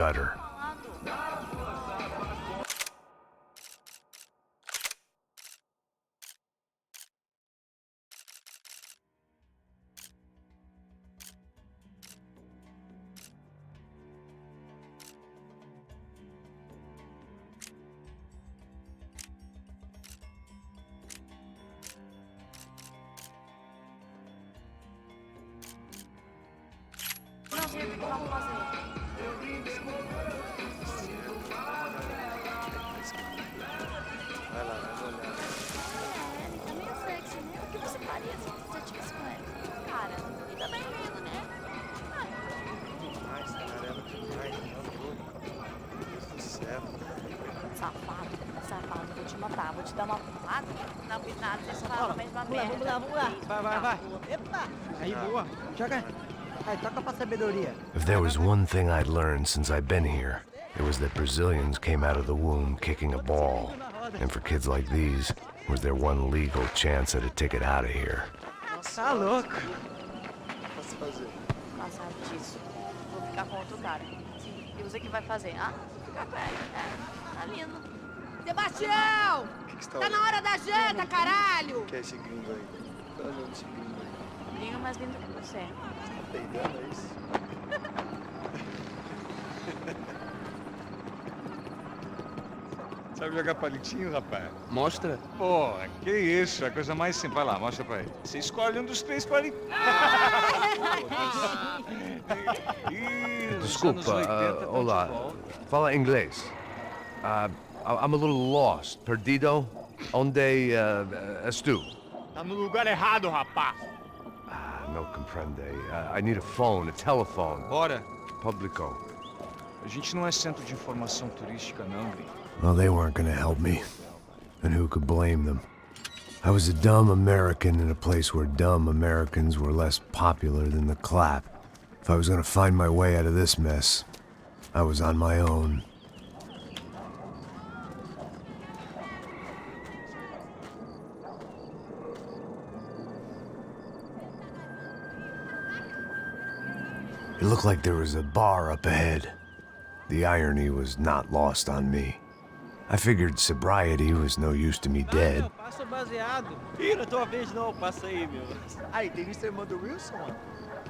gutter. Não sei o que vamos fazer. Vai lá, dá uma olhada. Ele tá meio sexy, né? O que você faria se você tivesse com ele? Cara, e também lindo, né? Ai, essa amarela demais, tá doido. Meu Deus do céu. Safado, safado, vou te matar, vou te dar uma porrada na pinada, você fala a Vamos mesma lá, merda. vamos lá. Vai. Epa! Aí, boa. Joga. Aí, toca pra sabedoria. If there was one thing I'd learned since I've been here, it was that Brazilians came out of the womb kicking a ball. And for kids like these, was their one legal chance at a ticket out of here. Tá louco. Posso fazer? Passado disso, vou ficar com outro cara. Sim, e você que vai fazer? Ah, vou ficar com ele. É, tá lindo. Sebastião! O que você tá Tá olhando? na hora da janta, caralho! O que é esse gringo aí? Tá olhando esse gringo aí? Lindo, mais lindo que você. Tá peidando, é isso? Sabe jogar palitinho, rapaz? Mostra. Pô, que isso, é a coisa mais simples. Vai lá, mostra pra ele. Você escolhe um dos três palitinhos. Desculpa, olá. Fala inglês. I'm a little lost. Perdido? Onde és tu? Tá no lugar errado, rapaz. No comprende. I need a phone, a telephone. Bora. Publico. A gente não é centro de informação turística, não, gringo. Well, they weren't gonna help me. And who could blame them? I was a dumb American in a place where dumb Americans were less popular than the clap. If I was gonna find my way out of this mess, I was on my own. It looked like there was a bar up ahead. The irony was not lost on me. I figured sobriety was no use to me dead. Passa o baseado. Ih, não é tua vez não, passa aí, meu. Aí, tem visto a irmã do Wilson, mano?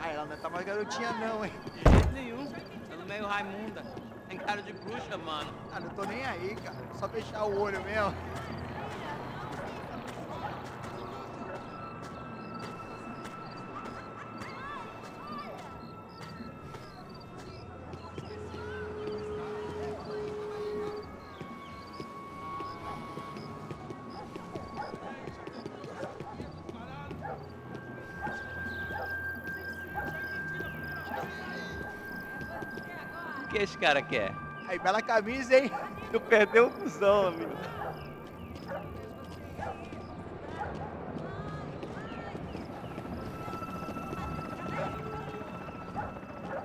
Ah, ela não tá mais garotinha não, hein? De jeito nenhum. Tá no meio Raimunda. Tem cara de bruxa, mano. Ah, não tô nem aí, cara. Só fechar o olho mesmo. O que esse cara quer? Aí, bela camisa, hein? Tu perdeu o cuzão, amigo.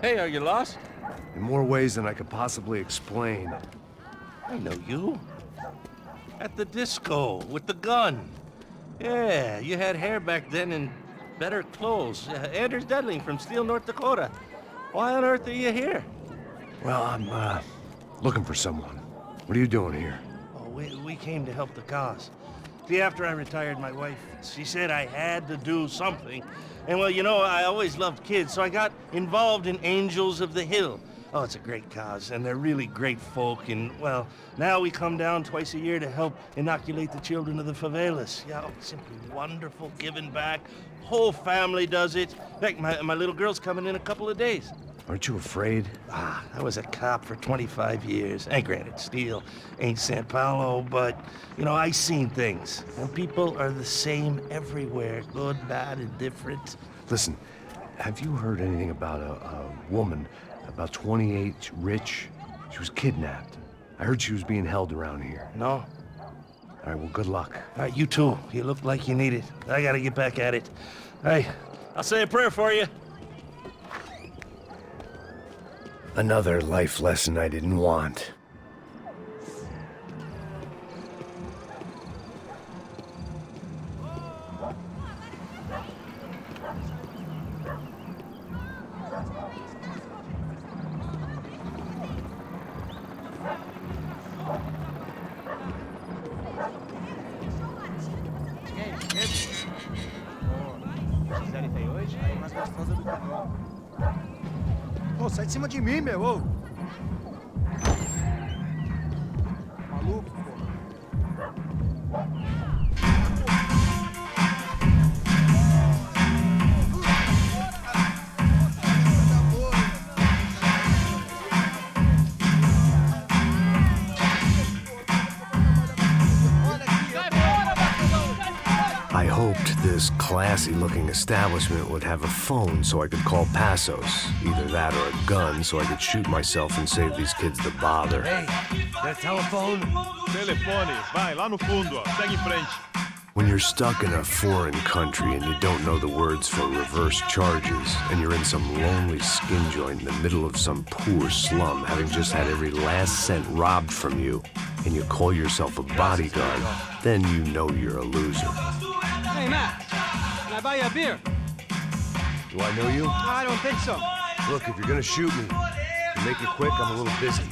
Hey, are you lost? In more ways than I could possibly explain. I know you. At the disco, with the gun. Yeah, you had hair back then and better clothes. Anders Dudling from Steele, North Dakota. Why on earth are you here? Well, I'm, looking for someone. What are you doing here? Oh, we came to help the cause. See, after I retired, my wife, she said I had to do something. And well, you know, I always loved kids, so I got involved in Angels of the Hill. Oh, it's a great cause, and they're really great folk, and, well, now we come down twice a year to help inoculate the children of the favelas. Yeah, oh, simply wonderful, giving back. Whole family does it. In fact, my little girl's coming in a couple of days. Aren't you afraid? I was a cop for 25 years. And granted, Steele ain't San Paulo, but, you know, I seen things. And people are the same everywhere, good, bad, indifferent. Listen, have you heard anything about a woman, about 28, rich? She was kidnapped. I heard she was being held around here. No? All right, well, good luck. All right, you too. You look like you need it. I gotta get back at it. Hey, I'll say a prayer for you. Another life lesson I didn't want. sai de cima de mim, meu. Ô. Maluco, pô. I hoped this classy-looking establishment would have a phone so I could call Passos. Either that or a gun so I could shoot myself and save these kids the bother. Hey, that telephone? Telefone, vai, lá no fundo, ó. Segue em frente. When you're stuck in a foreign country and you don't know the words for reverse charges, and you're in some lonely skin joint in the middle of some poor slum, having just had every last cent robbed from you, and you call yourself a bodyguard, then you know you're a loser. Hey, Matt. Can I buy you a beer? Do I know you? I don't think so. Look, if you're gonna shoot me, to make it quick, I'm a little busy.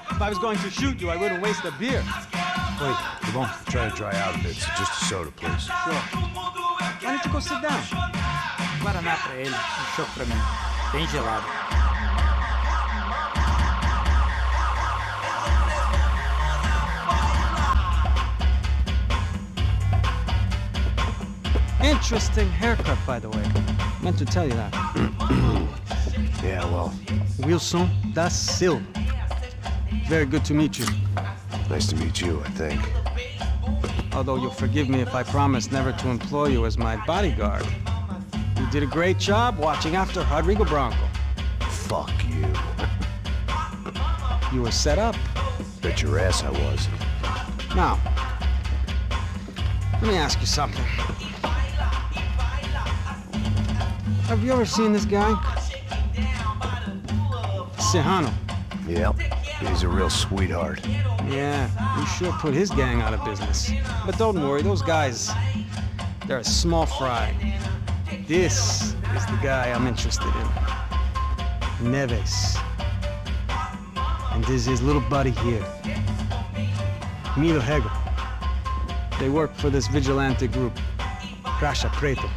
If I was going to shoot you, I wouldn't waste a beer. Wait, come on. I'm trying to dry out a bit, so just a soda, please. Sure. Why don't you go sit down? Guaraná pra ele, choco pra mim. Bem gelado. Interesting haircut, by the way. Meant to tell you that. Yeah, well, Wilson da Silva. Very good to meet you. nice to meet you, I think. Although you'll forgive me if I promise never to employ you as my bodyguard. You did a great job watching after Rodrigo Bronco. Fuck you. You were set up. Bet your ass I was. Now, let me ask you something. Have you ever seen this guy? Serrano. Yep, he's a real sweetheart. Yeah, he sure put his gang out of business. But don't worry, those guys, they're a small fry. This is the guy I'm interested in. Neves. And this is his little buddy here. Milo Hegel. They work for this vigilante group, Crasha Preto.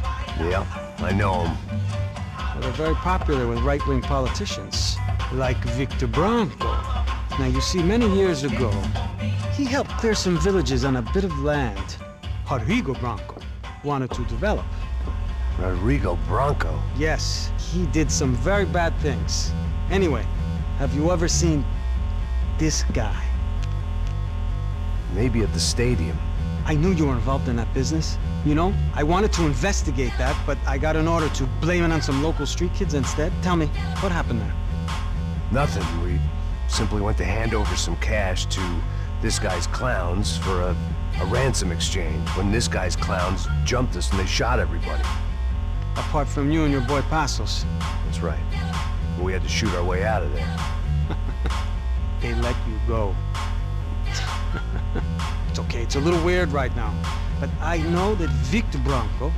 Yeah, I know him. Well, they're very popular with right-wing politicians, like Victor Bronco. Now, you see, many years ago, he helped clear some villages on a bit of land Rodrigo Bronco wanted to develop. Rodrigo Bronco? Yes, he did some very bad things. Anyway, have you ever seen this guy? Maybe at the stadium. I knew you were involved in that business. You know, I wanted to investigate that, but I got an order to blame it on some local street kids instead. Tell me, what happened there? Nothing. We simply went to hand over some cash to this guy's clowns for a ransom exchange when this guy's clowns jumped us and they shot everybody. Apart from you and your boy Passos. That's right. We had to shoot our way out of there. They let you go. It's okay, it's a little weird right now. But I know that Victor Bronco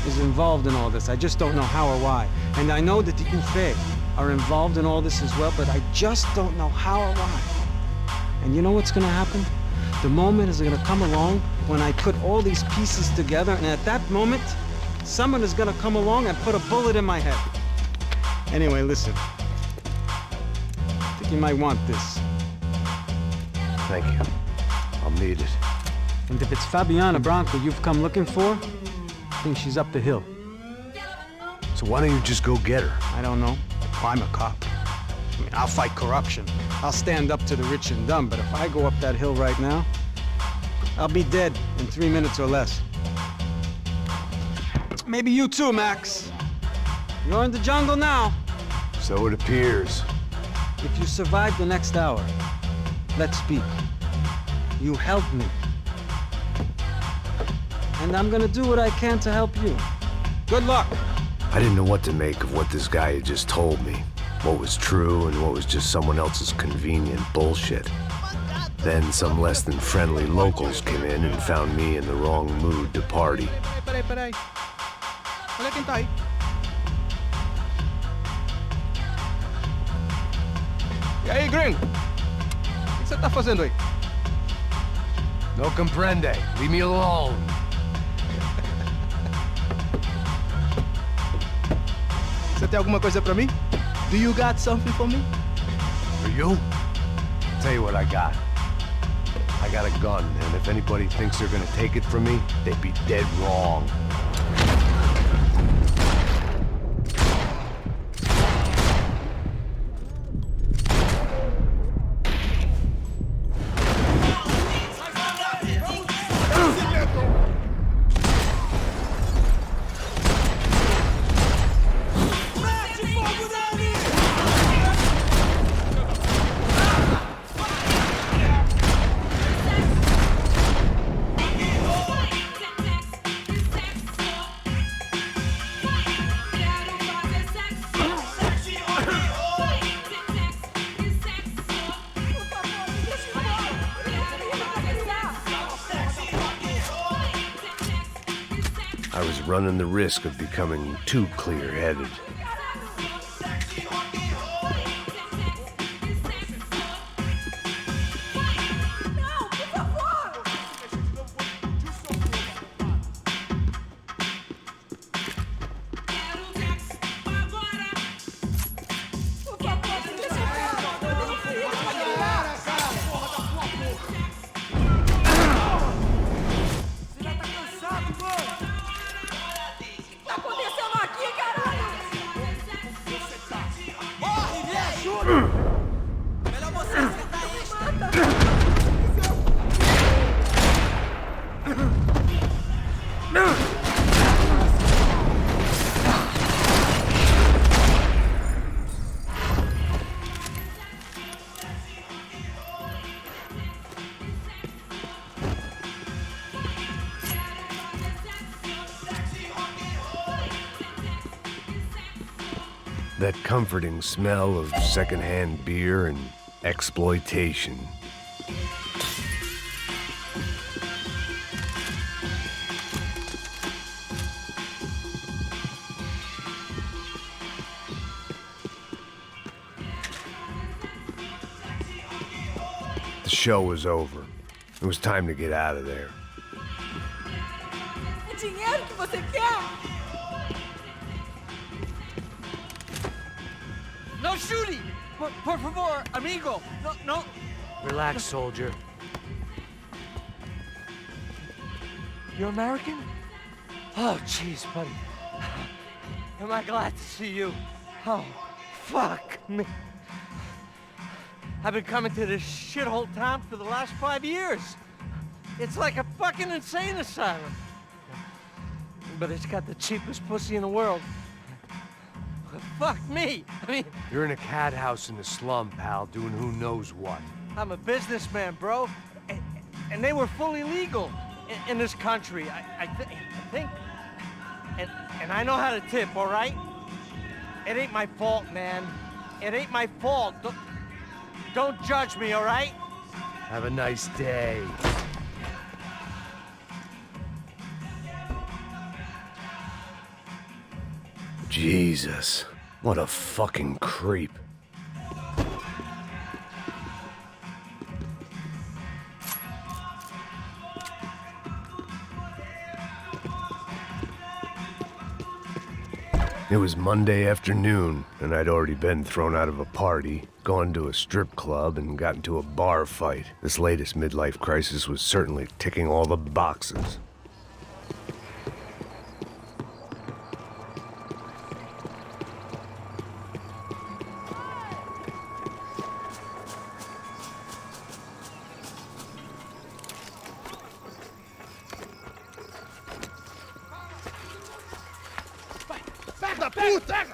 is involved in all this. I just don't know how or why. And I know that the UFE are involved in all this as well, but I just don't know how or why. And you know what's gonna happen? The moment is gonna come along when I put all these pieces together, and at that moment, someone is gonna come along and put a bullet in my head. Anyway, listen. I think you might want this. Thank you. I'll need it. And if it's Fabiana Bronco you've come looking for, I think she's up the hill. So why don't you just go get her? I don't know. I'm a cop. I mean, I'll fight corruption. I'll stand up to the rich and dumb, but if I go up that hill right now, I'll be dead in 3 minutes or less. Maybe you too, Max. You're in the jungle now. So it appears. If you survive the next hour, let's speak. You helped me. And I'm gonna do what I can to help you. Good luck. I didn't know what to make of what this guy had just told me. What was true and what was just someone else's convenient bullshit. Then some less than friendly locals came in and found me in the wrong mood to party. Peraí. Olha quem tá aí. E aí, gringo? O que você tá fazendo aí? No comprende. Leave me alone. Você tem alguma coisa pra mim? Do you got something for me? For you? Tell you what I got. I got a gun, and if anybody thinks they're gonna take it from me, they'd be dead wrong. I was running the risk of becoming too clear-headed. That comforting smell of secondhand beer and exploitation. The show was over. It was time to get out of there. É dinheiro que você quer? No shooting! Por favor, amigo! No. Relax, soldier. You're American? Oh, jeez, buddy. Am I glad to see you? Oh, fuck me. I've been coming to this shithole town for the last 5 years. It's like a fucking insane asylum. But it's got the cheapest pussy in the world. Fuck me! I mean, You're in a cat house in the slum, pal, doing who knows what. I'm a businessman, bro. And they were fully legal in this country. I think. And I know how to tip, all right? It ain't my fault, man. It ain't my fault. Don't judge me, all right? Have a nice day. Jesus, what a fucking creep. It was Monday afternoon, and I'd already been thrown out of a party, gone to a strip club, and got into a bar fight. This latest midlife crisis was certainly ticking all the boxes. Da puta!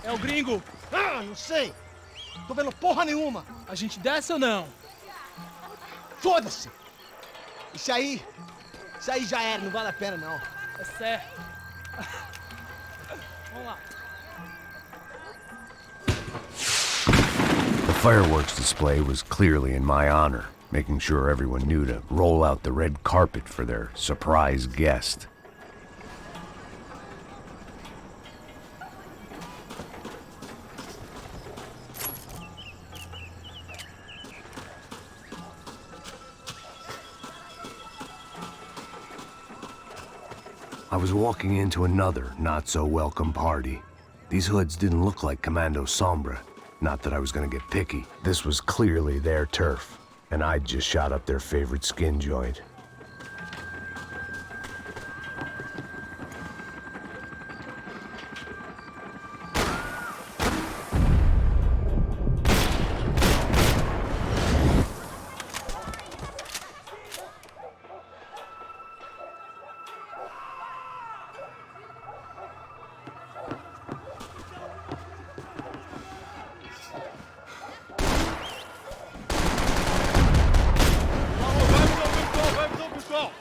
É o gringo. Ah, não sei. Tô vendo porra nenhuma. A gente desce ou não? Foda-se! Isso aí já era, não vale a pena não. É certo. Vamos lá. The fireworks display was clearly in my honor, making sure everyone knew to roll out the red carpet for their surprise guest. I was walking into another not-so-welcome party. These hoods didn't look like Commando Sombra. Not that I was gonna get picky. This was clearly their turf, and I'd just shot up their favorite skin joint. Vai, visão, pessoal!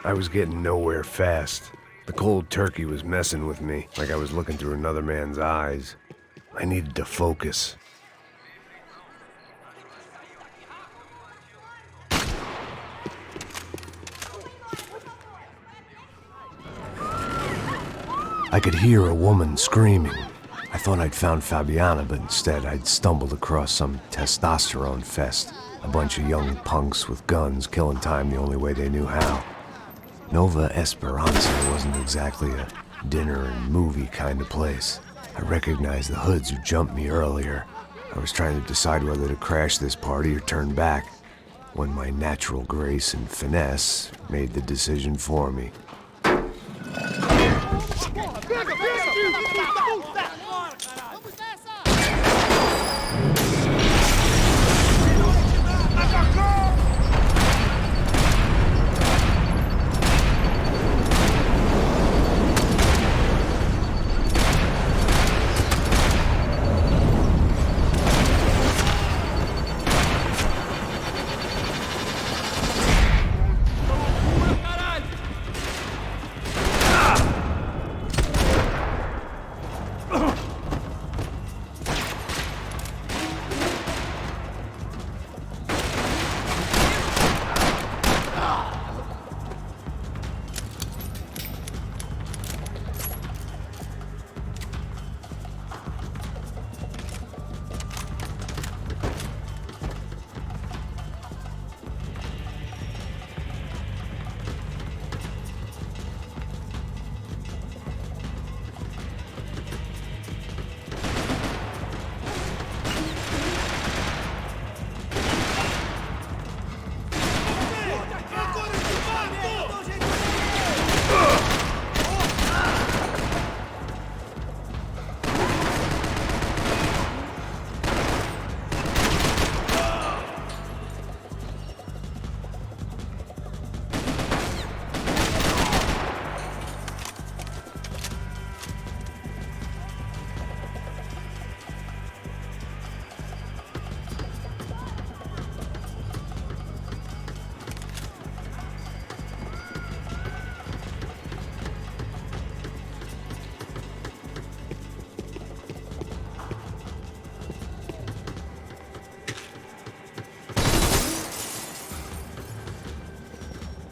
I was getting nowhere fast. The cold turkey was messing with me, like I was looking through another man's eyes. I needed to focus. I could hear a woman screaming. I thought I'd found Fabiana, but instead I'd stumbled across some testosterone fest. A bunch of young punks with guns killing time the only way they knew how. Nova Esperanza wasn't exactly a dinner and movie kind of place. I recognized the hoods who jumped me earlier. I was trying to decide whether to crash this party or turn back, when my natural grace and finesse made the decision for me.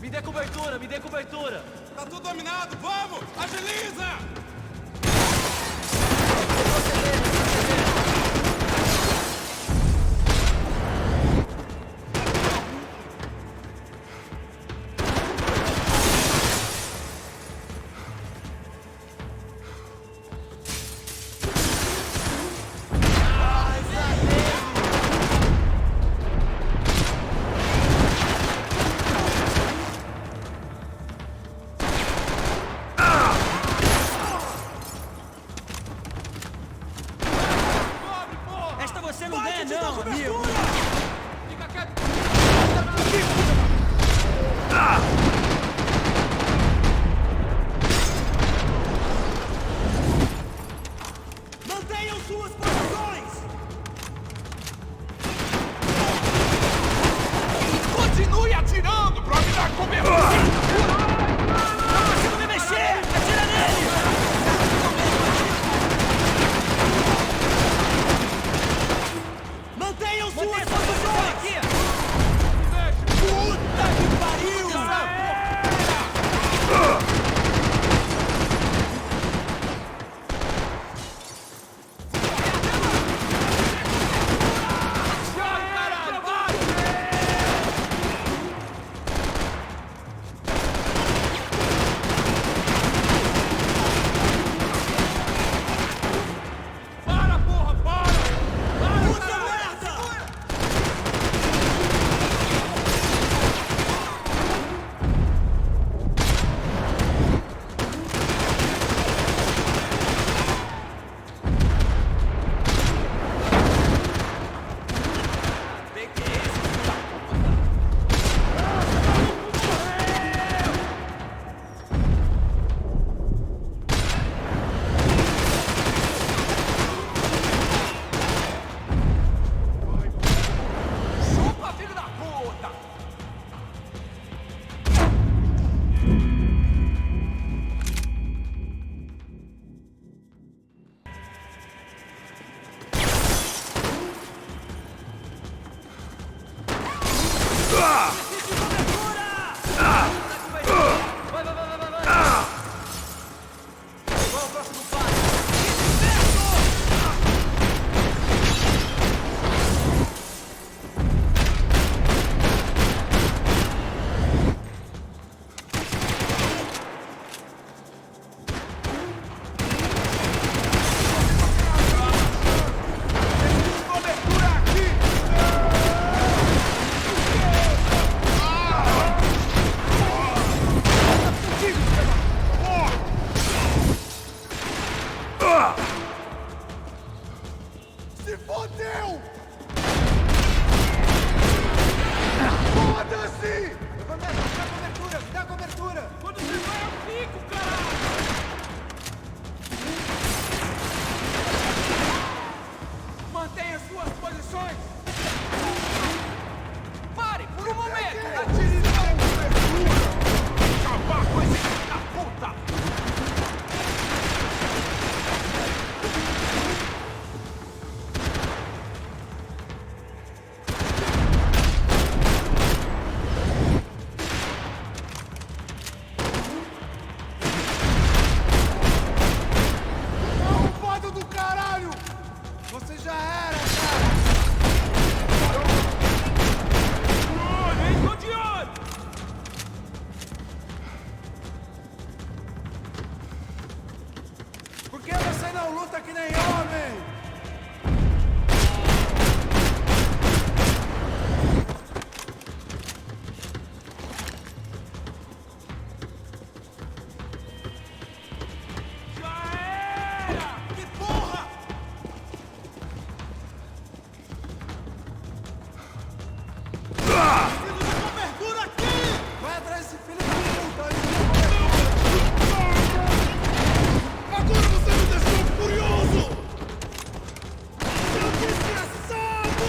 Me dê cobertura! Tá tudo dominado, vamos! Agiliza! cobertura! Me dá cobertura! Quando você vai, eu fico, caralho! Mantenha suas posições! Pare por um momento! Atire na cobertura! Acabar com esse filho da puta! Arrombado do caralho! Você já era, cara! Hein? Tô de olho! Por que você não luta que nem homem? Já era! Que porra! Filho de cobertura aqui! Vai atrás desse filho da puta! Agora você me deixou furioso! Seu desgraçado!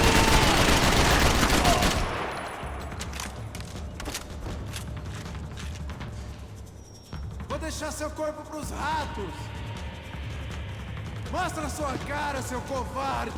Vou deixar seu corpo pros ratos! Mostra sua cara, seu covarde!